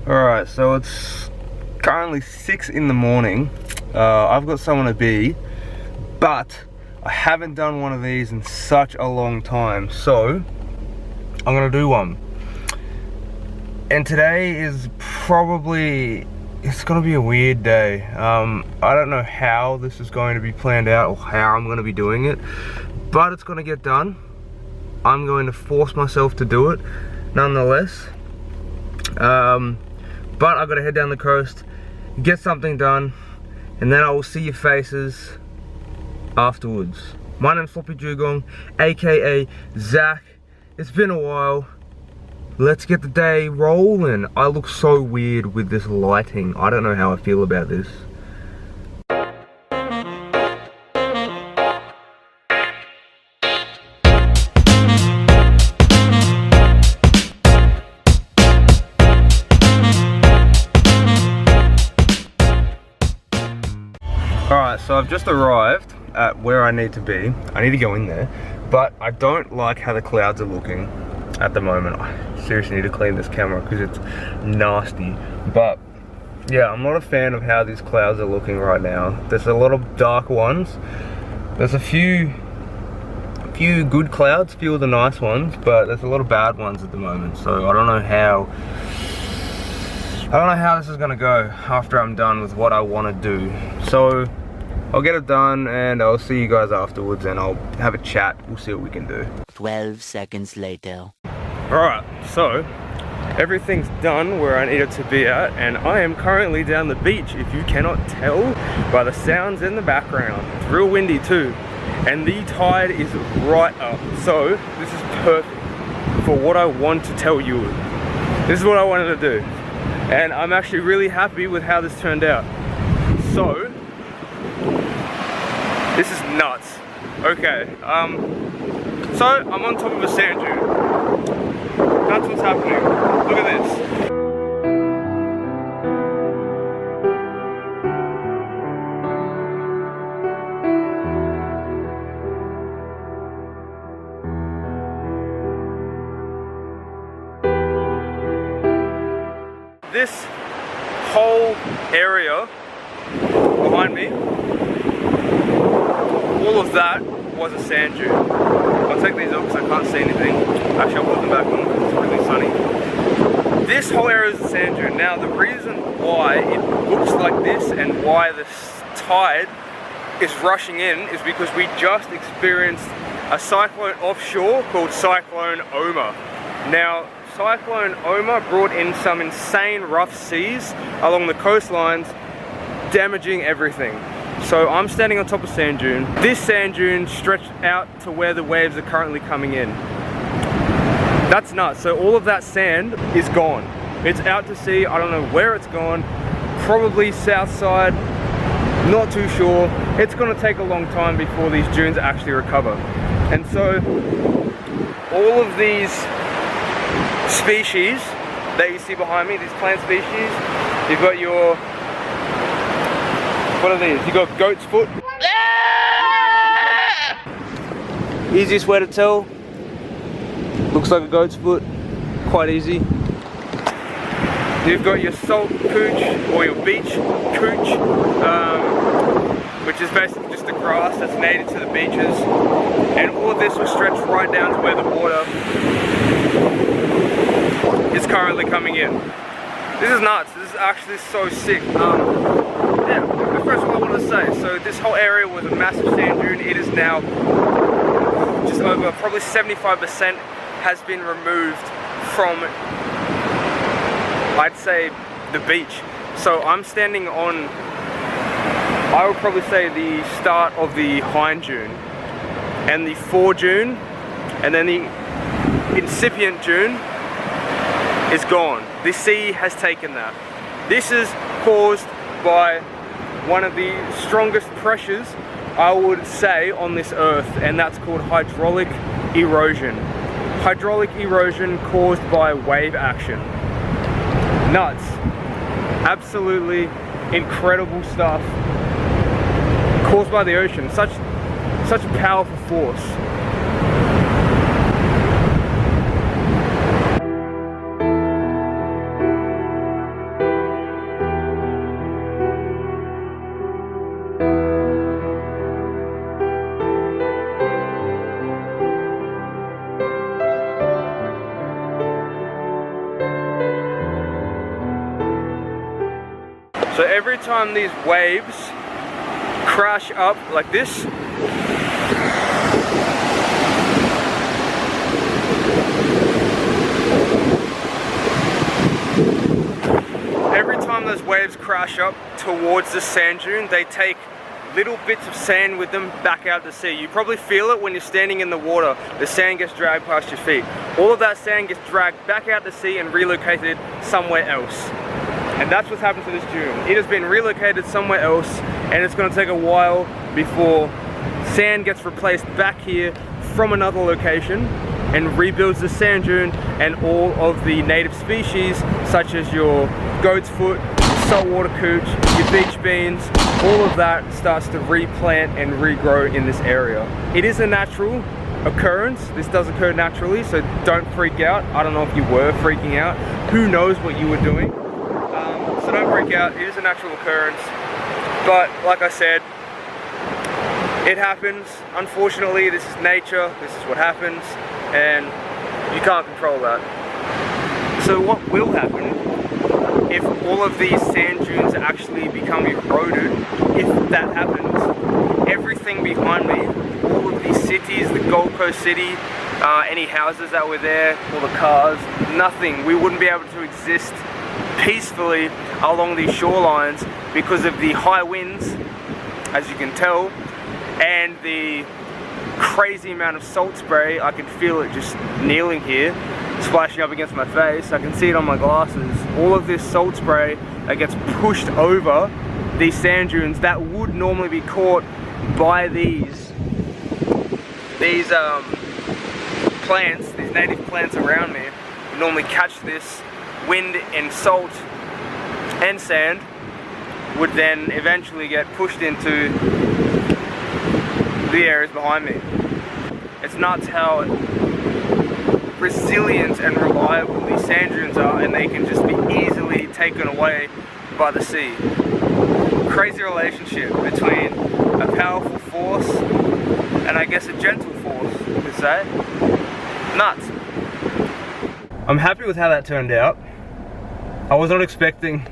Alright, so it's currently 6 in the morning. I've got somewhere to be, but I haven't done one of these in such a long time, so I'm gonna do one. And today is probably, it's gonna be a weird day. I don't know how this is going to be planned out or how I'm gonna be doing it, but it's gonna get done. I'm going to force myself to do it nonetheless. But I've got to head down the coast, get something done, and then I will see your faces afterwards. My name's FloppyDugong, aka Zach. It's been a while. Let's get the day rolling. I look so weird with this lighting. I don't know how I feel about this. Alright, so I've just arrived at where I need to be. I need to go in there, but I don't like how the clouds are looking at the moment. I seriously need to clean this camera because it's nasty. But yeah, I'm not a fan of how these clouds are looking right now. There's a lot of dark ones. There's a few good clouds, few of the nice ones, but there's a lot of bad ones at the moment. So I don't know how this is gonna go after I'm done with what I want to do. So I'll get it done and I'll see you guys afterwards and I'll have a chat. We'll see what we can do. 12 seconds later. Alright, so everything's done where I needed to be at, and I am currently down the beach, if you cannot tell by the sounds in the background. It's real windy too, and the tide is right up. So this is perfect for what I want to tell you. This is what I wanted to do. And I'm actually really happy with how this turned out. So, this is nuts. Okay, so I'm on top of a sand dune. That's what's happening. Look at this. This whole area behind me, all of that was a sand dune. I'll take these off because I can't see anything. Actually, I'll put them back on because it's really sunny. This whole area is a sand dune. Now, the reason why it looks like this and why the tide is rushing in is because we just experienced a cyclone offshore called Cyclone Oma. Now, Cyclone Oma brought in some insane rough seas along the coastlines, damaging everything. So I'm standing on top of sand dune. This sand dune stretched out to where the waves are currently coming in. That's nuts. So all of that sand is gone. It's out to sea. I don't know where it's gone. Probably south side. Not too sure. It's going to take a long time before these dunes actually recover. And so all of these species that you see behind me, these plant species, you've got your, what are these? You've got goat's foot. Easiest way to tell, looks like a goat's foot, quite easy. You've got your salt cooch, or your beach cooch, which is basically just the grass that's native to the beaches. And all of this was stretched right down to where the water is currently coming in. This is nuts. This is actually so sick. Yeah, first of all I want to say, so this whole area was a massive sand dune. It is now just over, probably 75% has been removed from, I'd say, the beach. So I'm standing on, I would probably say, the start of the hind dune and the fore dune, and then the incipient dune is gone. The sea has taken that. This is caused by one of the strongest pressures, I would say, on this earth, and that's called hydraulic erosion. Hydraulic erosion caused by wave action. Nuts. Absolutely incredible stuff caused by the ocean. Such a powerful force. So every time these waves crash up like this, every time those waves crash up towards the sand dune, they take little bits of sand with them back out to sea. You probably feel it when you're standing in the water. The sand gets dragged past your feet. All of that sand gets dragged back out to sea and relocated somewhere else. And that's what's happened to this dune. It has been relocated somewhere else, and it's going to take a while before sand gets replaced back here from another location and rebuilds the sand dune, and all of the native species such as your goat's foot, saltwater cooch, your beach beans, all of that starts to replant and regrow in this area. It is a natural occurrence. This does occur naturally, so don't freak out. I don't know if you were freaking out. Who knows what you were doing? So don't freak out. It is a natural occurrence. But like I said, it happens. Unfortunately, this is nature. This is what happens, and you can't control that. So what will happen if all of these sand dunes actually become eroded? If that happens, everything behind me, all of these cities, the Gold Coast city, any houses that were there, all the cars, nothing. We wouldn't be able to exist peacefully along these shorelines because of the high winds, as you can tell, and the crazy amount of salt spray. I can feel it just kneeling here, splashing up against my face. I can see it on my glasses. All of this salt spray that gets pushed over these sand dunes that would normally be caught by these plants, these native plants around me, would normally catch this wind and salt and sand, would then eventually get pushed into the areas behind me. It's nuts how resilient and reliable these sand dunes are, and they can just be easily taken away by the sea. Crazy relationship between a powerful force and I guess a gentle force, you could say. Nuts. I'm happy with how that turned out. I was not expecting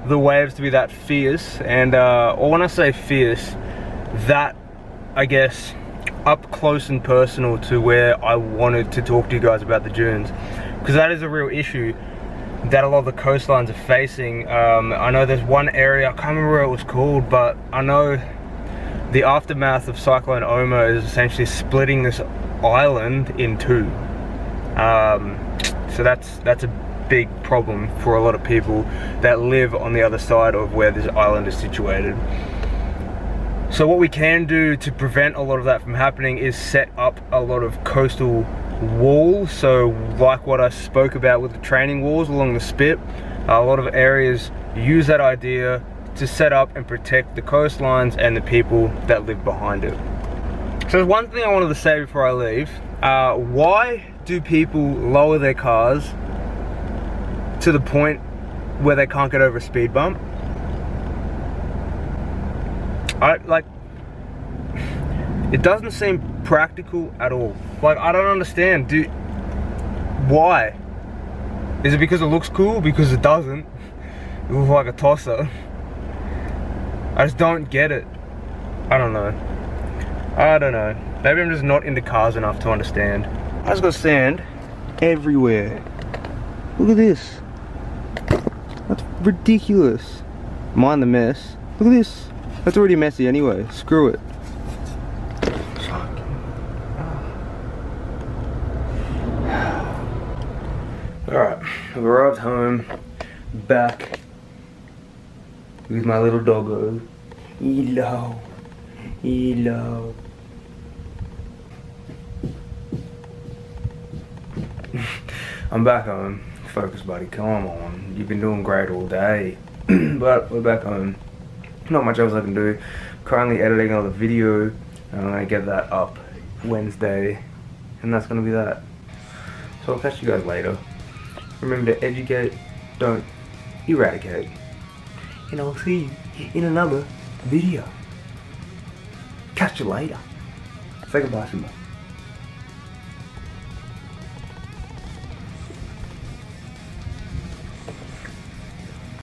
the waves to be that fierce, and or when I say fierce, that, I guess, up close and personal to where I wanted to talk to you guys about the dunes, because that is a real issue that a lot of the coastlines are facing. I know there's one area, I can't remember what it was called, but I know the aftermath of Cyclone Oma is essentially splitting this island in two. So that's a big problem for a lot of people that live on the other side of where this island is situated. So what we can do to prevent a lot of that from happening is set up a lot of coastal walls. So like what I spoke about with the training walls along the spit, a lot of areas use that idea to set up and protect the coastlines and the people that live behind it. So there's one thing I wanted to say before I leave. Why do people lower their cars to the point where they can't get over a speed bump? It doesn't seem practical at all. Like, I don't understand. Why? Is it because it looks cool? Because it doesn't. It looks like a tosser. I just don't get it. I don't know. Maybe I'm just not into cars enough to understand. I just got sand everywhere. Look at this. That's ridiculous. Mind the mess. Look at this. That's already messy anyway. Screw it. Alright, I've arrived home, back with my little doggo. Hello. Hello. I'm back home. Focus, buddy, come on. You've been doing great all day. But we're back home. Not much else I can do. Currently editing another video. I'm gonna get that up Wednesday. And that's gonna be that. So I'll catch you guys later. Remember to educate, don't eradicate. And I'll see you in another video. Catch you later. Say goodbye, Simba.